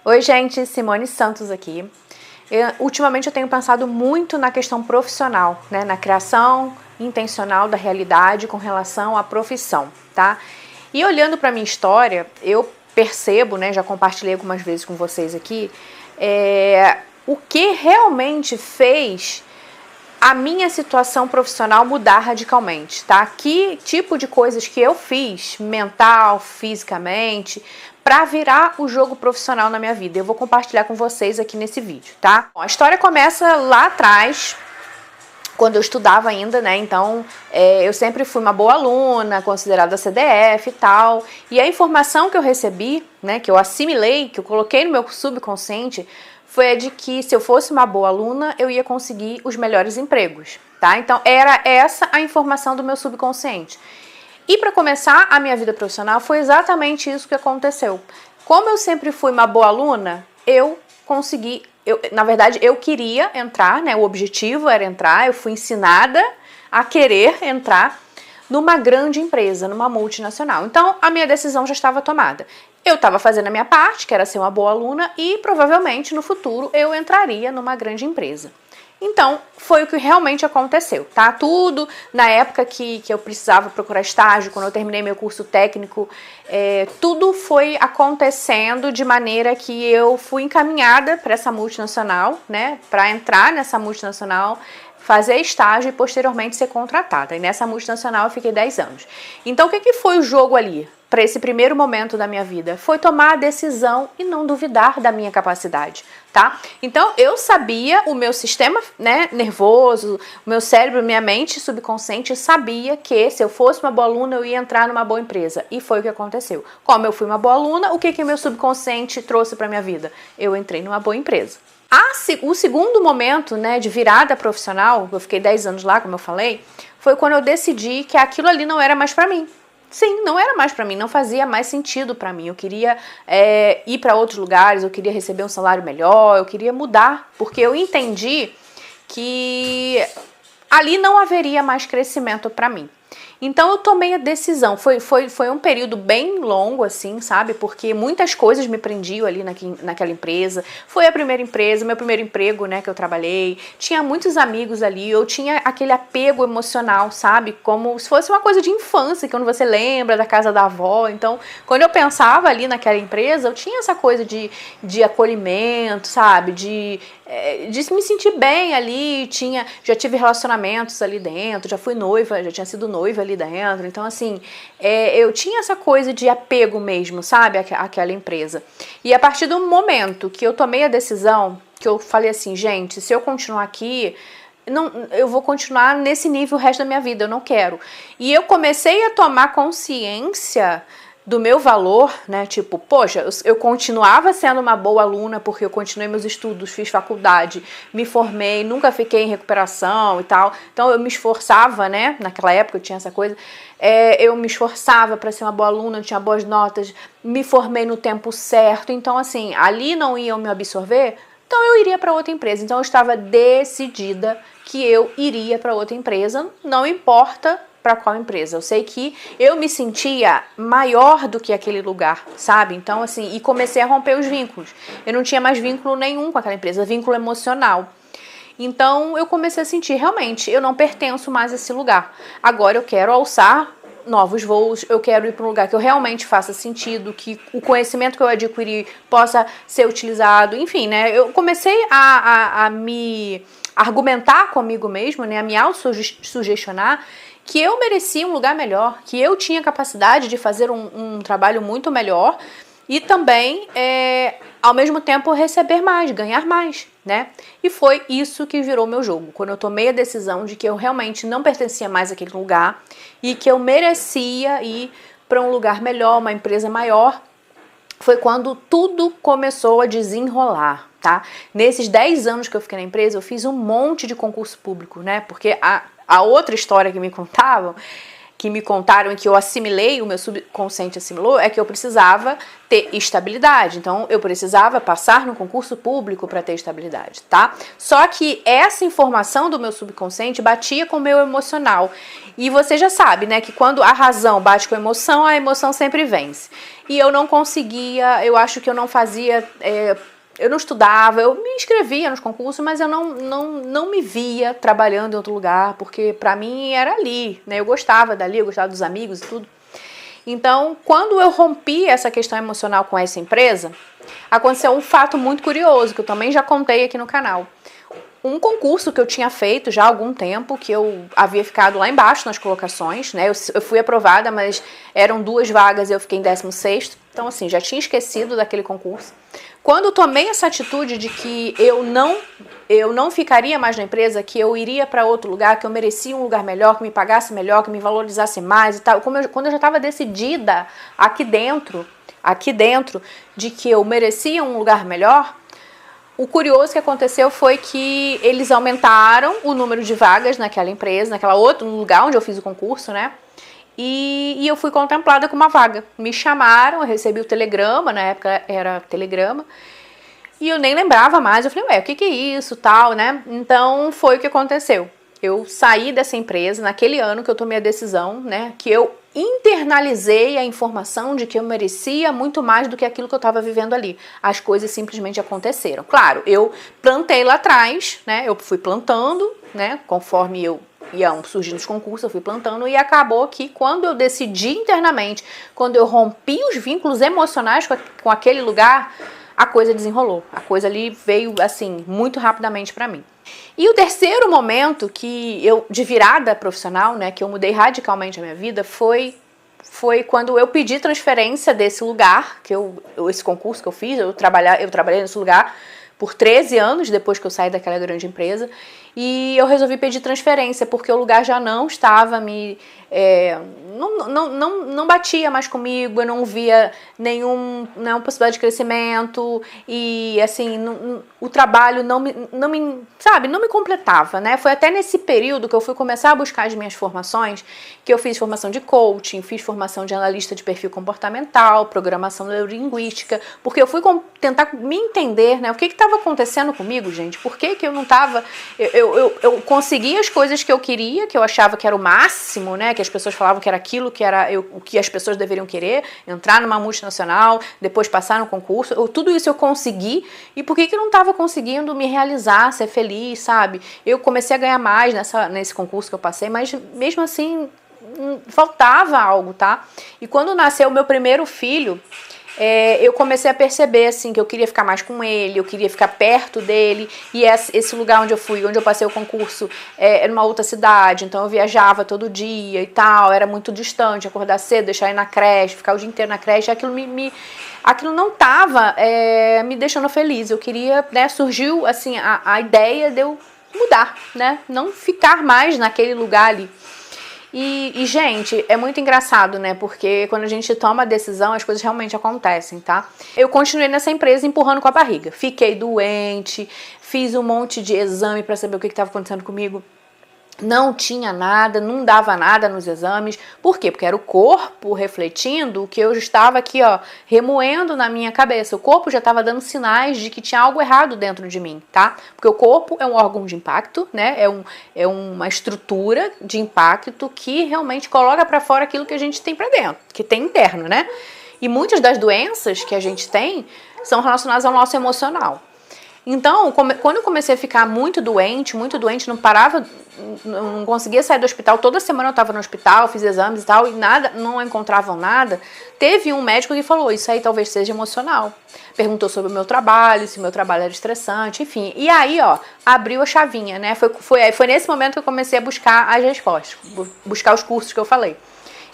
Oi gente, Simone Santos aqui. Ultimamente eu tenho pensado muito na questão profissional, né? Na criação intencional da realidade com relação à profissão, tá? E olhando para minha história, eu percebo, né? Já compartilhei algumas vezes com vocês aqui, o que realmente fez a minha situação profissional mudar radicalmente, tá? Que tipo de coisas que eu fiz, mental, fisicamente, para virar o jogo profissional na minha vida. Eu vou compartilhar com vocês aqui nesse vídeo, tá? Bom, a história começa lá atrás, quando eu estudava ainda, né? Então, eu sempre fui uma boa aluna, considerada CDF e tal. E a informação que eu recebi, né, que eu assimilei, que eu coloquei no meu subconsciente, foi a de que se eu fosse uma boa aluna, eu ia conseguir os melhores empregos, tá? Então, era essa a informação do meu subconsciente. E para começar a minha vida profissional, foi exatamente isso que aconteceu. Como eu sempre fui uma boa aluna, eu consegui, na verdade, eu queria entrar, né? O objetivo era entrar, eu fui ensinada a querer entrar numa grande empresa, numa multinacional. Então, a minha decisão já estava tomada. Eu estava fazendo a minha parte, que era ser uma boa aluna, e provavelmente no futuro eu entraria numa grande empresa. Então, foi o que realmente aconteceu, tá? Tudo na época que eu precisava procurar estágio, quando eu terminei meu curso técnico, tudo foi acontecendo de maneira que eu fui encaminhada para essa multinacional, né? Para entrar nessa multinacional, fazer estágio e posteriormente ser contratada. E nessa multinacional eu fiquei 10 anos. Então, o que foi o jogo ali? Para esse primeiro momento da minha vida, foi tomar a decisão e não duvidar da minha capacidade, tá? Então, eu sabia, o meu sistema, né, nervoso, o meu cérebro, minha mente subconsciente sabia que se eu fosse uma boa aluna, eu ia entrar numa boa empresa. E foi o que aconteceu. Como eu fui uma boa aluna, o que meu subconsciente trouxe para minha vida? Eu entrei numa boa empresa. O segundo momento, né, de virada profissional, eu fiquei 10 anos lá, como eu falei, foi quando eu decidi que aquilo ali não era mais para mim. Sim, não era mais para mim, não fazia mais sentido para mim. Eu queria ir para outros lugares, eu queria receber um salário melhor, eu queria mudar, porque eu entendi que ali não haveria mais crescimento para mim. Então eu tomei a decisão, foi um período bem longo assim, sabe, porque muitas coisas me prendiam ali naquela empresa, foi a primeira empresa, meu primeiro emprego, né, que eu trabalhei, tinha muitos amigos ali, eu tinha aquele apego emocional, sabe, como se fosse uma coisa de infância, quando você lembra da casa da avó. Então, quando eu pensava ali naquela empresa, eu tinha essa coisa de acolhimento, sabe, de me sentir bem ali, já tive relacionamentos ali dentro, já fui noiva, já tinha sido noiva ali dentro, então assim, eu tinha essa coisa de apego mesmo, sabe, àquela empresa. E a partir do momento que eu tomei a decisão, que eu falei assim, gente, se eu continuar aqui, eu vou continuar nesse nível o resto da minha vida, eu não quero. E eu comecei a tomar consciência do meu valor, né, tipo, poxa, eu continuava sendo uma boa aluna porque eu continuei meus estudos, fiz faculdade, me formei, nunca fiquei em recuperação e tal, então eu me esforçava, né, naquela época eu tinha essa coisa, eu me esforçava para ser uma boa aluna, eu tinha boas notas, me formei no tempo certo, então assim, ali não iam me absorver, então eu iria para outra empresa. Então eu estava decidida que eu iria para outra empresa, não importa para qual empresa. Eu sei que eu me sentia maior do que aquele lugar, sabe? Então assim, e comecei a romper os vínculos. Eu não tinha mais vínculo nenhum com aquela empresa, vínculo emocional. Então eu comecei a sentir, realmente, eu não pertenço mais a esse lugar. Agora eu quero alçar novos voos, eu quero ir para um lugar que eu realmente faça sentido, que o conhecimento que eu adquiri possa ser utilizado, enfim, né? Eu comecei a me argumentar comigo mesmo, né? A me autossugestionar que eu merecia um lugar melhor, que eu tinha capacidade de fazer um trabalho muito melhor e também, ao mesmo tempo, receber mais, ganhar mais, né? E foi isso que virou meu jogo. Quando eu tomei a decisão de que eu realmente não pertencia mais àquele lugar e que eu merecia ir para um lugar melhor, uma empresa maior, foi quando tudo começou a desenrolar, tá? Nesses 10 anos que eu fiquei na empresa, eu fiz um monte de concurso público, né? Porque a outra história que me contavam que me contaram e que eu assimilei, o meu subconsciente assimilou, é que eu precisava ter estabilidade. Então, eu precisava passar no concurso público para ter estabilidade, tá? Só que essa informação do meu subconsciente batia com o meu emocional. E você já sabe, né, que quando a razão bate com a emoção sempre vence. E eu não conseguia, eu acho que eu não fazia... eu não estudava, eu me inscrevia nos concursos, mas eu não me via trabalhando em outro lugar, porque pra mim era ali, né? Eu gostava dali, eu gostava dos amigos e tudo. Então, quando eu rompi essa questão emocional com essa empresa, aconteceu um fato muito curioso, que eu também já contei aqui no canal. Um concurso que eu tinha feito já há algum tempo, que eu havia ficado lá embaixo nas colocações, né? Eu fui aprovada, mas eram 2 vagas e eu fiquei em 16º. Então, assim, já tinha esquecido daquele concurso. Quando eu tomei essa atitude de que eu não ficaria mais na empresa, que eu iria para outro lugar, que eu merecia um lugar melhor, que me pagasse melhor, que me valorizasse mais e tal, quando eu já estava decidida aqui dentro, de que eu merecia um lugar melhor, o curioso que aconteceu foi que eles aumentaram o número de vagas naquela empresa, no lugar onde eu fiz o concurso, né? E eu fui contemplada com uma vaga. Me chamaram, eu recebi o telegrama, na época era telegrama, e eu nem lembrava mais. Eu falei, o que é isso, tal, né? Então foi o que aconteceu. Eu saí dessa empresa naquele ano que eu tomei a decisão, né? Que eu internalizei a informação de que eu merecia muito mais do que aquilo que eu estava vivendo ali. As coisas simplesmente aconteceram. Claro, eu plantei lá atrás, né? Eu fui plantando, né? Conforme eu iam surgindo os concursos, eu fui plantando, e acabou que quando eu decidi internamente, quando eu rompi os vínculos emocionais com aquele lugar, a coisa desenrolou. A coisa ali veio, assim, muito rapidamente para mim. E o terceiro momento de virada profissional, né, que eu mudei radicalmente a minha vida, foi quando eu pedi transferência desse lugar, esse concurso que eu fiz, eu trabalhei nesse lugar por 13 anos depois que eu saí daquela grande empresa, e eu resolvi pedir transferência, porque o lugar já não estava não batia mais comigo, eu não via nenhuma possibilidade de crescimento, e assim, o trabalho não me completava, né? Foi até nesse período que eu fui começar a buscar as minhas formações, que eu fiz formação de coaching, fiz formação de analista de perfil comportamental, programação neurolinguística, porque eu fui tentar me entender, né? O que estava acontecendo comigo, gente? Por que eu não estava... Eu conseguia as coisas que eu queria, que eu achava que era o máximo, né? Que as pessoas falavam que era aquilo que o que as pessoas deveriam querer, entrar numa multinacional, depois passar no concurso, tudo isso eu consegui, e por que eu não estava conseguindo me realizar, ser feliz, sabe? Eu comecei a ganhar mais nesse concurso que eu passei, mas mesmo assim faltava algo, tá? E quando nasceu o meu primeiro filho, eu comecei a perceber, assim, que eu queria ficar mais com ele, eu queria ficar perto dele, e esse lugar onde eu passei o concurso, era uma outra cidade, então eu viajava todo dia e tal, era muito distante, acordar cedo, deixar ir na creche, ficar o dia inteiro na creche, aquilo não estava me deixando feliz. Eu queria, né, surgiu, assim, a ideia de eu mudar, né, não ficar mais naquele lugar ali. E, gente, é muito engraçado, né? Porque quando a gente toma a decisão, as coisas realmente acontecem, tá? Eu continuei nessa empresa empurrando com a barriga. Fiquei doente, fiz um monte de exame pra saber o que estava acontecendo comigo. Não tinha nada, não dava nada nos exames. Por quê? Porque era o corpo refletindo o que eu estava aqui, ó, remoendo na minha cabeça. O corpo já estava dando sinais de que tinha algo errado dentro de mim, tá? Porque o corpo é um órgão de impacto, né? É uma estrutura de impacto que realmente coloca para fora aquilo que a gente tem para dentro, que tem interno, né? E muitas das doenças que a gente tem são relacionadas ao nosso emocional. Então, quando eu comecei a ficar muito doente, não parava, não conseguia sair do hospital, toda semana eu estava no hospital, fiz exames e tal, e nada, não encontravam nada, teve um médico que falou, isso aí talvez seja emocional. Perguntou sobre o meu trabalho, se o meu trabalho era estressante, enfim. E aí, ó, abriu a chavinha, né? Foi nesse momento que eu comecei a buscar as respostas, buscar os cursos que eu falei.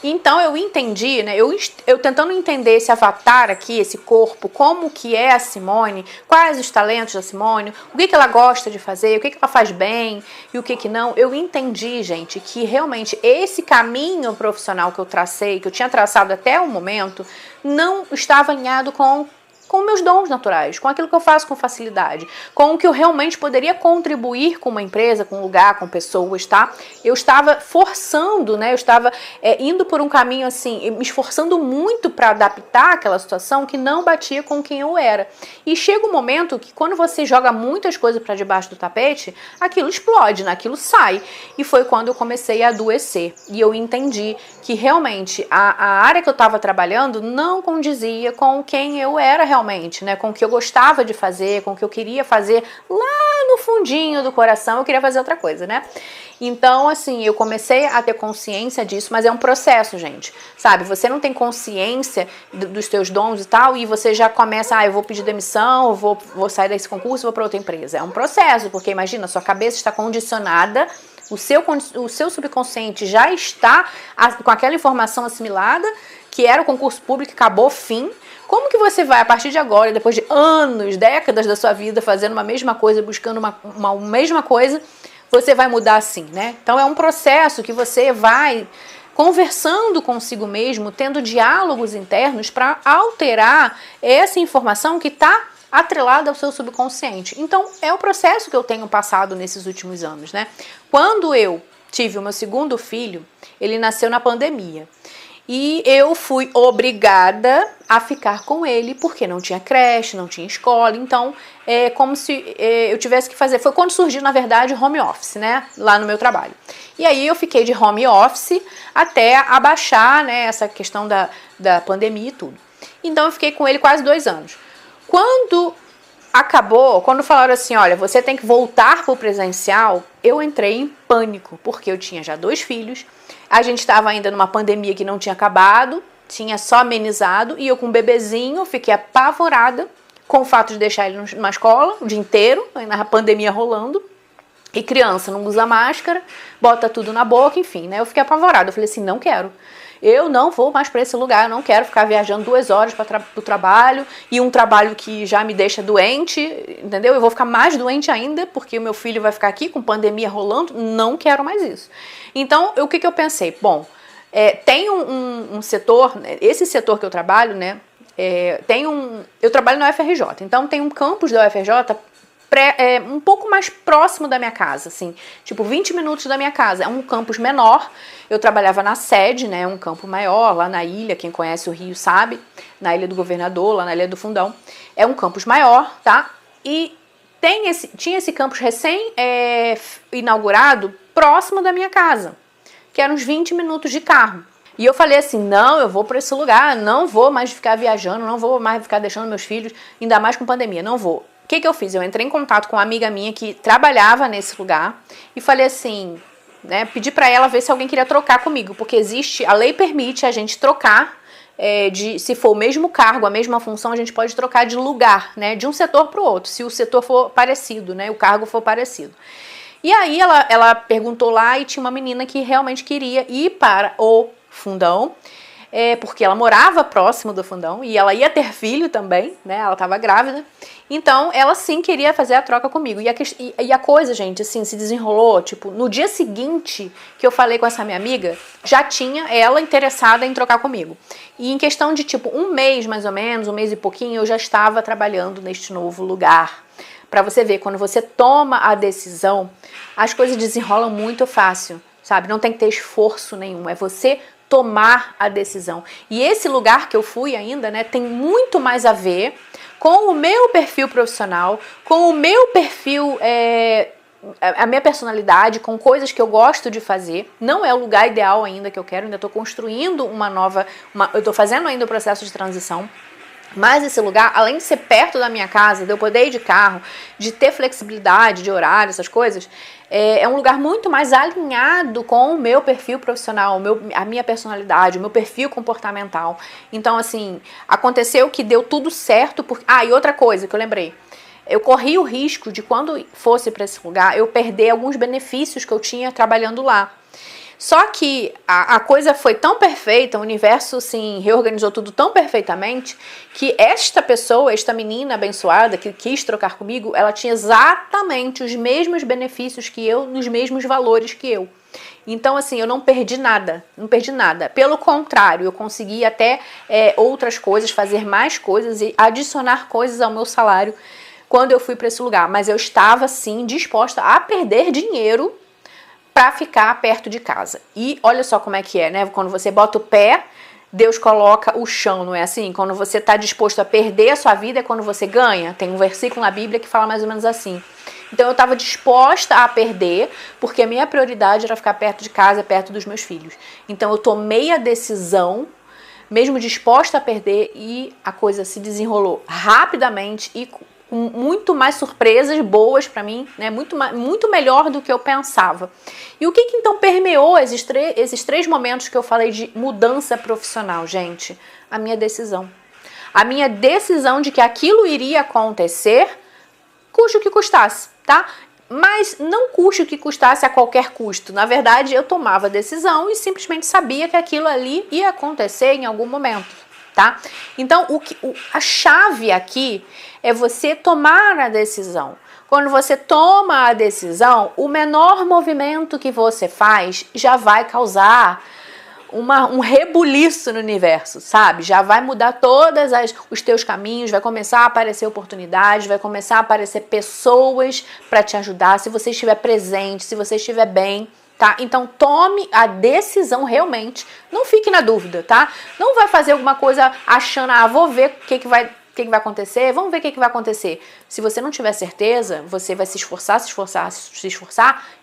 Então eu entendi, né, eu tentando entender esse avatar aqui, esse corpo, como que é a Simone, quais os talentos da Simone, o que ela gosta de fazer, o que ela faz bem e o que não, eu entendi, gente, que realmente esse caminho profissional que eu tracei, que eu tinha traçado até o momento, não estava alinhado com com meus dons naturais, com aquilo que eu faço com facilidade, com o que eu realmente poderia contribuir com uma empresa, com um lugar, com pessoas, tá? Eu estava forçando, né? Eu estava indo por um caminho assim, me esforçando muito para adaptar aquela situação que não batia com quem eu era. E chega um momento que quando você joga muitas coisas para debaixo do tapete, aquilo explode, né? Aquilo sai. E foi quando eu comecei a adoecer. E eu entendi que realmente a área que eu estava trabalhando não condizia com quem eu era realmente, né? Com o que eu gostava de fazer, com o que eu queria fazer lá no fundinho do coração, eu queria fazer outra coisa, né? Então, assim, eu comecei a ter consciência disso, mas é um processo, gente, sabe? Você não tem consciência dos teus dons e tal, e você já começa, eu vou pedir demissão, eu vou sair desse concurso, vou para outra empresa. É um processo, porque imagina, sua cabeça está condicionada, o seu subconsciente já está com aquela informação assimilada, que era o concurso público, acabou, fim. Como que você vai, a partir de agora, depois de anos, décadas da sua vida, fazendo uma mesma coisa, buscando uma mesma coisa, você vai mudar assim, né? Então é um processo que você vai conversando consigo mesmo, tendo diálogos internos para alterar essa informação que está atrelada ao seu subconsciente. Então é o processo que eu tenho passado nesses últimos anos, né? Quando eu tive o meu segundo filho, ele nasceu na pandemia. E eu fui obrigada a ficar com ele, porque não tinha creche, não tinha escola. Então, é como se eu tivesse que fazer. Foi quando surgiu, na verdade, home office, né? Lá no meu trabalho. E aí eu fiquei de home office até abaixar, né, essa questão da pandemia e tudo. Então, eu fiquei com ele quase 2 anos. Quando acabou, quando falaram assim, olha, você tem que voltar para o presencial, eu entrei em pânico, porque eu tinha já 2 filhos. A gente estava ainda numa pandemia que não tinha acabado, tinha só amenizado, e eu com um bebezinho fiquei apavorada com o fato de deixar ele numa escola o dia inteiro, na pandemia rolando, e criança não usa máscara, bota tudo na boca, enfim, né? Eu fiquei apavorada, eu falei assim, não quero. Eu não vou mais para esse lugar, eu não quero ficar viajando 2 horas para o trabalho, e um trabalho que já me deixa doente, entendeu? Eu vou ficar mais doente ainda, porque o meu filho vai ficar aqui com pandemia rolando, não quero mais isso. Então, o que eu pensei? Bom, tem um setor, esse setor que eu trabalho, né, eu trabalho na UFRJ, então tem um campus da UFRJ um pouco mais próximo da minha casa, assim, tipo 20 minutos da minha casa. É um campus menor, eu trabalhava na sede, né, um campo maior, lá na ilha, quem conhece o Rio sabe, na Ilha do Governador, lá na Ilha do Fundão. É um campus maior, tá? E tinha esse campus recém-inaugurado próximo da minha casa, que era uns 20 minutos de carro. E eu falei assim, não, eu vou para esse lugar, não vou mais ficar viajando, não vou mais ficar deixando meus filhos, ainda mais com pandemia, não vou. O que eu fiz? Eu entrei em contato com uma amiga minha que trabalhava nesse lugar e falei assim, né, pedi para ela ver se alguém queria trocar comigo, porque a lei permite a gente trocar, se for o mesmo cargo, a mesma função, a gente pode trocar de lugar, né, de um setor para o outro, se o setor for parecido, né, o cargo for parecido. E aí ela perguntou lá e tinha uma menina que realmente queria ir para o Fundão, porque ela morava próximo do Fundão e ela ia ter filho também, né? Ela estava grávida. Então, ela sim queria fazer a troca comigo. E a coisa, gente, assim, se desenrolou, tipo, no dia seguinte que eu falei com essa minha amiga, já tinha ela interessada em trocar comigo. E em questão de, tipo, 1 mês, mais ou menos, 1 mês e pouquinho, eu já estava trabalhando neste novo lugar. Pra você ver, quando você toma a decisão, as coisas desenrolam muito fácil, sabe? Não tem que ter esforço nenhum, é você tomar a decisão. E esse lugar que eu fui ainda, né, tem muito mais a ver com o meu perfil profissional, com o meu perfil, a minha personalidade, com coisas que eu gosto de fazer. Não é o lugar ideal ainda que eu quero, ainda estou construindo eu estou fazendo ainda o processo de transição. Mas esse lugar, além de ser perto da minha casa, de eu poder ir de carro, de ter flexibilidade de horário, essas coisas, é um lugar muito mais alinhado com o meu perfil profissional, a minha personalidade, o meu perfil comportamental. Então, assim, aconteceu que deu tudo certo. E outra coisa que eu lembrei. Eu corri o risco de, quando fosse para esse lugar, eu perder alguns benefícios que eu tinha trabalhando lá. Só que a coisa foi tão perfeita, o universo assim, reorganizou tudo tão perfeitamente, que esta pessoa, esta menina abençoada que quis trocar comigo, ela tinha exatamente os mesmos benefícios que eu, nos mesmos valores que eu. Então, assim, eu não perdi nada, não perdi nada. Pelo contrário, eu consegui até outras coisas, fazer mais coisas e adicionar coisas ao meu salário quando eu fui para esse lugar. Mas eu estava, sim, disposta a perder dinheiro para ficar perto de casa. E olha só como é que é, né? Quando você bota o pé, Deus coloca o chão, não é assim? Quando você está disposto a perder a sua vida é quando você ganha. Tem um versículo na Bíblia que fala mais ou menos assim. Então eu estava disposta a perder, porque a minha prioridade era ficar perto de casa, perto dos meus filhos. Então eu tomei a decisão, mesmo disposta a perder, e a coisa se desenrolou rapidamente e com muito mais surpresas boas para mim, né? Muito melhor do que eu pensava. E o que então permeou esses três momentos que eu falei de mudança profissional, gente? A minha decisão. A minha decisão de que aquilo iria acontecer, custe o que custasse, tá? Mas não custe o que custasse a qualquer custo. Na verdade, eu tomava a decisão e simplesmente sabia que aquilo ali ia acontecer em algum momento, tá? Então, a chave aqui é você tomar a decisão. Quando você toma a decisão, o menor movimento que você faz já vai causar um rebuliço no universo, sabe? Já vai mudar todos os teus caminhos, vai começar a aparecer oportunidades, vai começar a aparecer pessoas para te ajudar, se você estiver presente, se você estiver bem, tá? Então tome a decisão realmente, não fique na dúvida, tá? Não vai fazer alguma coisa achando, vou ver o que vai acontecer, vamos ver o que vai acontecer. Se você não tiver certeza, você vai se esforçar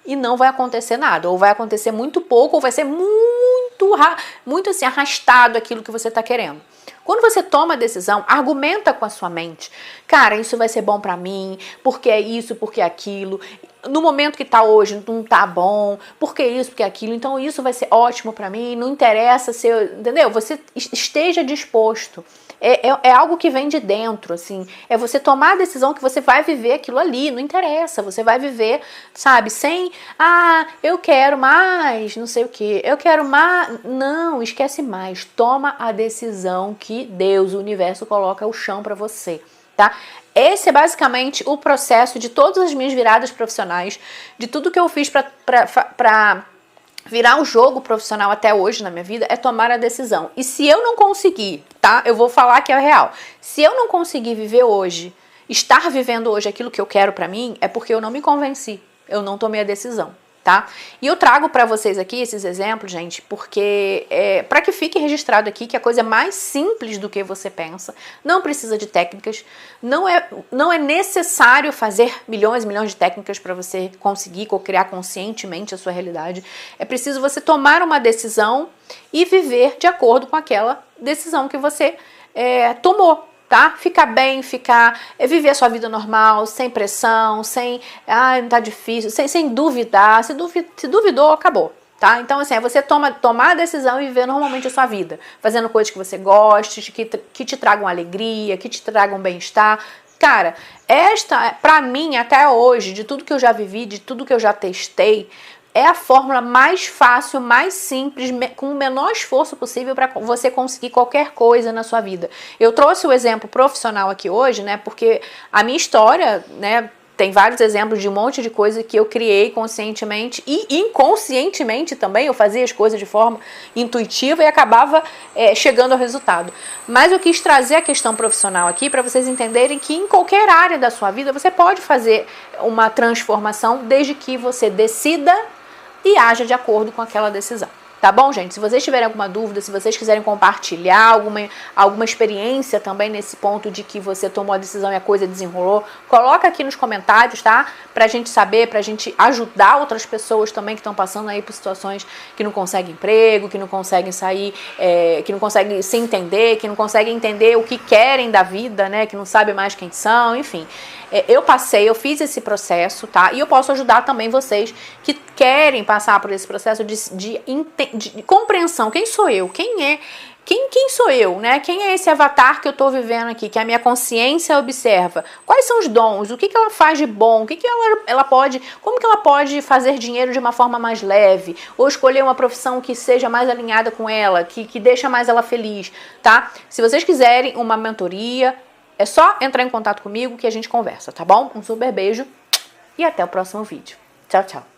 e não vai acontecer nada. Ou vai acontecer muito pouco, ou vai ser muito assim, arrastado aquilo que você está querendo. Quando você toma a decisão, argumenta com a sua mente. Cara, isso vai ser bom pra mim, porque é isso, porque é aquilo. No momento que tá hoje, não tá bom, porque isso, porque aquilo. Então isso vai ser ótimo pra mim, não interessa se eu... Entendeu? Você esteja disposto. É algo que vem de dentro, assim. É você tomar a decisão que você vai viver aquilo ali, não interessa. Você vai viver, sabe, sem... eu quero mais, não sei o quê. Eu quero mais... Não, esquece mais. Toma a decisão que Deus, o universo, coloca o chão pra você, tá? Esse é basicamente o processo de todas as minhas viradas profissionais, de tudo que eu fiz pra virar um jogo profissional até hoje na minha vida, é tomar a decisão. E se eu não conseguir, tá? Eu vou falar que é real. Se eu não conseguir viver hoje, estar vivendo hoje aquilo que eu quero pra mim, é porque eu não me convenci. Eu não tomei a decisão, tá? E eu trago pra vocês aqui esses exemplos, gente, porque pra que fique registrado aqui que a coisa é mais simples do que você pensa, não precisa de técnicas, não é necessário fazer milhões e milhões de técnicas para você conseguir co-criar conscientemente a sua realidade. É preciso você tomar uma decisão e viver de acordo com aquela decisão que você tomou. Tá? Ficar bem, viver a sua vida normal, sem pressão, sem, não tá difícil, sem duvidar. Se duvidou, acabou, tá? Então, assim, é você tomar a decisão e viver normalmente a sua vida, fazendo coisas que você goste, que te tragam alegria, que te tragam bem-estar. Cara, pra mim, até hoje, de tudo que eu já vivi, de tudo que eu já testei, é a fórmula mais fácil, mais simples, com o menor esforço possível para você conseguir qualquer coisa na sua vida. Eu trouxe o exemplo profissional aqui hoje, né? Porque a minha história, né? Tem vários exemplos de um monte de coisa que eu criei conscientemente e inconscientemente também. Eu fazia as coisas de forma intuitiva e acabava chegando ao resultado. Mas eu quis trazer a questão profissional aqui para vocês entenderem que em qualquer área da sua vida você pode fazer uma transformação desde que você decida e haja de acordo com aquela decisão. Tá bom, gente? Se vocês tiverem alguma dúvida, se vocês quiserem compartilhar alguma experiência também nesse ponto de que você tomou a decisão e a coisa desenrolou, coloca aqui nos comentários, tá? Pra gente saber, pra gente ajudar outras pessoas também que estão passando aí por situações que não conseguem emprego, que não conseguem sair, que não conseguem se entender, que não conseguem entender o que querem da vida, né? Que não sabem mais quem são, enfim. Eu fiz esse processo, tá? E eu posso ajudar também vocês que querem passar por esse processo de compreensão. Quem sou eu? Quem sou eu, né? Quem é esse avatar que eu tô vivendo aqui, que a minha consciência observa? Quais são os dons? O que ela faz de bom? O que ela pode... Como que ela pode fazer dinheiro de uma forma mais leve? Ou escolher uma profissão que seja mais alinhada com ela, que deixa mais ela feliz, tá? Se vocês quiserem uma mentoria, é só entrar em contato comigo que a gente conversa, tá bom? Um super beijo e até o próximo vídeo. Tchau, tchau.